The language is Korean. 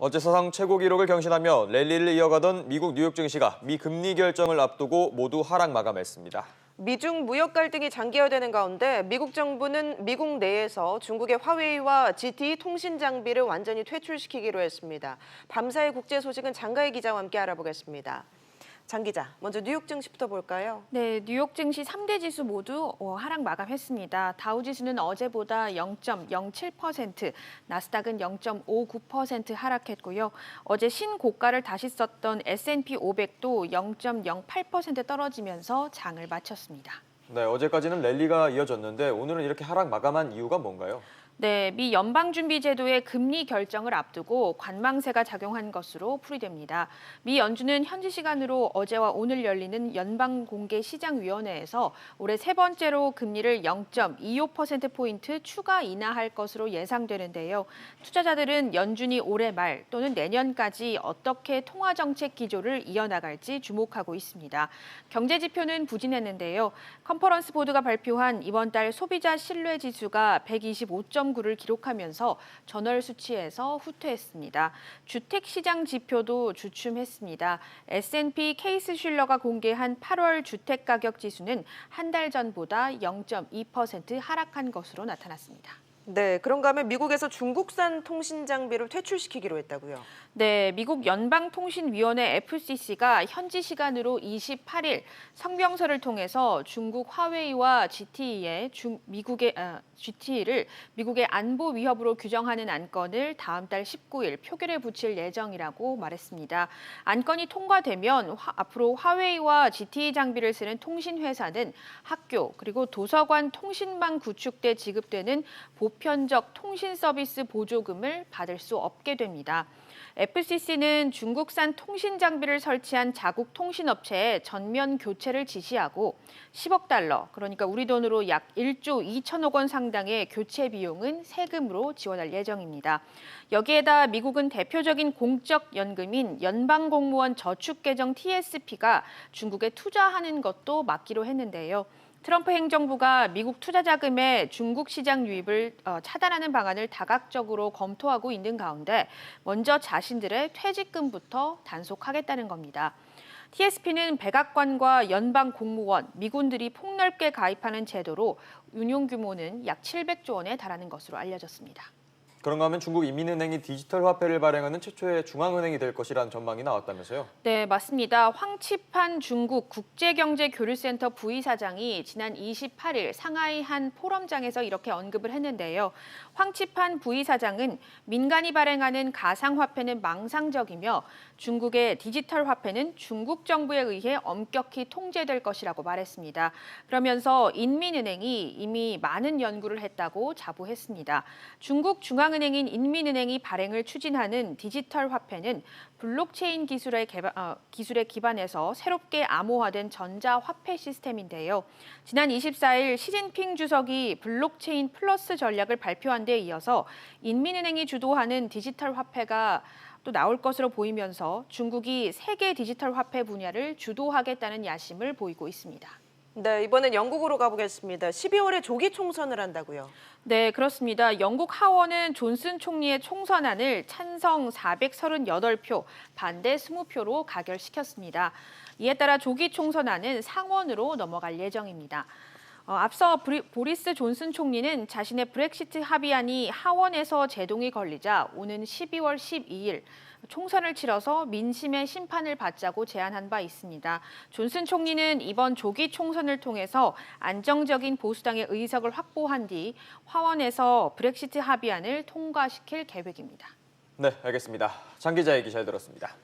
어제 사상 최고 기록을 경신하며 랠리를 이어가던 미국 뉴욕 증시가 미 금리 결정을 앞두고 모두 하락 마감했습니다. 미중 무역 갈등이 장기화되는 가운데 미국 정부는 미국 내에서 중국의 화웨이와 ZTE 통신 장비를 완전히 퇴출시키기로 했습니다. 밤사이 국제 소식은 장가희 기자와 함께 알아보겠습니다. 장 기자, 먼저 뉴욕 증시부터 볼까요? 네, 뉴욕 증시 3대 지수 모두 하락 마감했습니다. 다우 지수는 어제보다 0.07%, 나스닥은 0.59% 하락했고요. 어제 신고가를 다시 썼던 S&P 500도 0.08% 떨어지면서 장을 마쳤습니다. 네, 어제까지는 랠리가 이어졌는데 오늘은 이렇게 하락 마감한 이유가 뭔가요? 네, 미 연방준비제도의 금리 결정을 앞두고 관망세가 작용한 것으로 풀이됩니다. 미 연준은 현지 시간으로 어제와 오늘 열리는 연방공개시장위원회에서 올해 세 번째로 금리를 0.25%포인트 추가 인하할 것으로 예상되는데요. 투자자들은 연준이 올해 말 또는 내년까지 어떻게 통화정책 기조를 이어나갈지 주목하고 있습니다. 경제지표는 부진했는데요. 컨퍼런스 보드가 발표한 이번 달 소비자 신뢰지수가 125.9를 기록하면서 전월 수치에서 후퇴했습니다. 주택시장 지표도 주춤했습니다. S&P 케이스슐러가 공개한 8월 주택가격 지수는 한 달 전보다 0.2% 하락한 것으로 나타났습니다. 네, 그런가 하면 미국에서 중국산 통신 장비를 퇴출시키기로 했다고요? 네, 미국 연방통신위원회 FCC가 현지 시간으로 28일 성명서를 통해서 중국 화웨이와 GTE를 미국의 안보 위협으로 규정하는 안건을 다음 달 19일 표결에 붙일 예정이라고 말했습니다. 안건이 통과되면 앞으로 화웨이와 GTE 장비를 쓰는 통신회사는 학교 그리고 도서관 통신망 구축 때 지급되는 보편적 통신 서비스 보조금을 받을 수 없게 됩니다. FCC는 중국산 통신 장비를 설치한 자국 통신업체에 전면 교체를 지시하고 10억 달러, 그러니까 우리 돈으로 약 1조 2천억 원 상당의 교체 비용은 세금으로 지원할 예정입니다. 여기에다 미국은 대표적인 공적 연금인 연방공무원 저축계정 TSP가 중국에 투자하는 것도 막기로 했는데요. 트럼프 행정부가 미국 투자 자금의 중국 시장 유입을 차단하는 방안을 다각적으로 검토하고 있는 가운데 먼저 자신들의 퇴직금부터 단속하겠다는 겁니다. TSP는 백악관과 연방 공무원, 미군들이 폭넓게 가입하는 제도로 운용 규모는 약 700조 원에 달하는 것으로 알려졌습니다. 그런가 하면 중국 인민은행이 디지털 화폐를 발행하는 최초의 중앙은행이 될 것이라는 전망이 나왔다면서요? 네, 맞습니다. 황치판 중국 국제경제교류센터 부의사장이 지난 28일 상하이 한 포럼장에서 이렇게 언급을 했는데요. 황치판 부의사장은 민간이 발행하는 가상화폐는 망상적이며 중국의 디지털 화폐는 중국 정부에 의해 엄격히 통제될 것이라고 말했습니다. 그러면서 인민은행이 이미 많은 연구를 했다고 자부했습니다. 중국 중앙은행인 인민은행이 발행을 추진하는 디지털 화폐는 블록체인 기술에 기반해서 새롭게 암호화된 전자화폐 시스템인데요. 지난 24일 시진핑 주석이 블록체인 플러스 전략을 발표한 데 이어서 인민은행이 주도하는 디지털 화폐가 또 나올 것으로 보이면서 중국이 세계 디지털 화폐 분야를 주도하겠다는 야심을 보이고 있습니다. 네, 이번엔 영국으로 가보겠습니다. 12월에 조기 총선을 한다고요? 네, 그렇습니다. 영국 하원은 존슨 총리의 총선안을 찬성 438표, 반대 20표로 가결시켰습니다. 이에 따라 조기 총선안은 상원으로 넘어갈 예정입니다. 앞서 보리스 존슨 총리는 자신의 브렉시트 합의안이 하원에서 제동이 걸리자 오는 12월 12일 총선을 치러서 민심의 심판을 받자고 제안한 바 있습니다. 존슨 총리는 이번 조기 총선을 통해서 안정적인 보수당의 의석을 확보한 뒤 하원에서 브렉시트 합의안을 통과시킬 계획입니다. 네, 알겠습니다. 장 기자의 얘기 잘 들었습니다.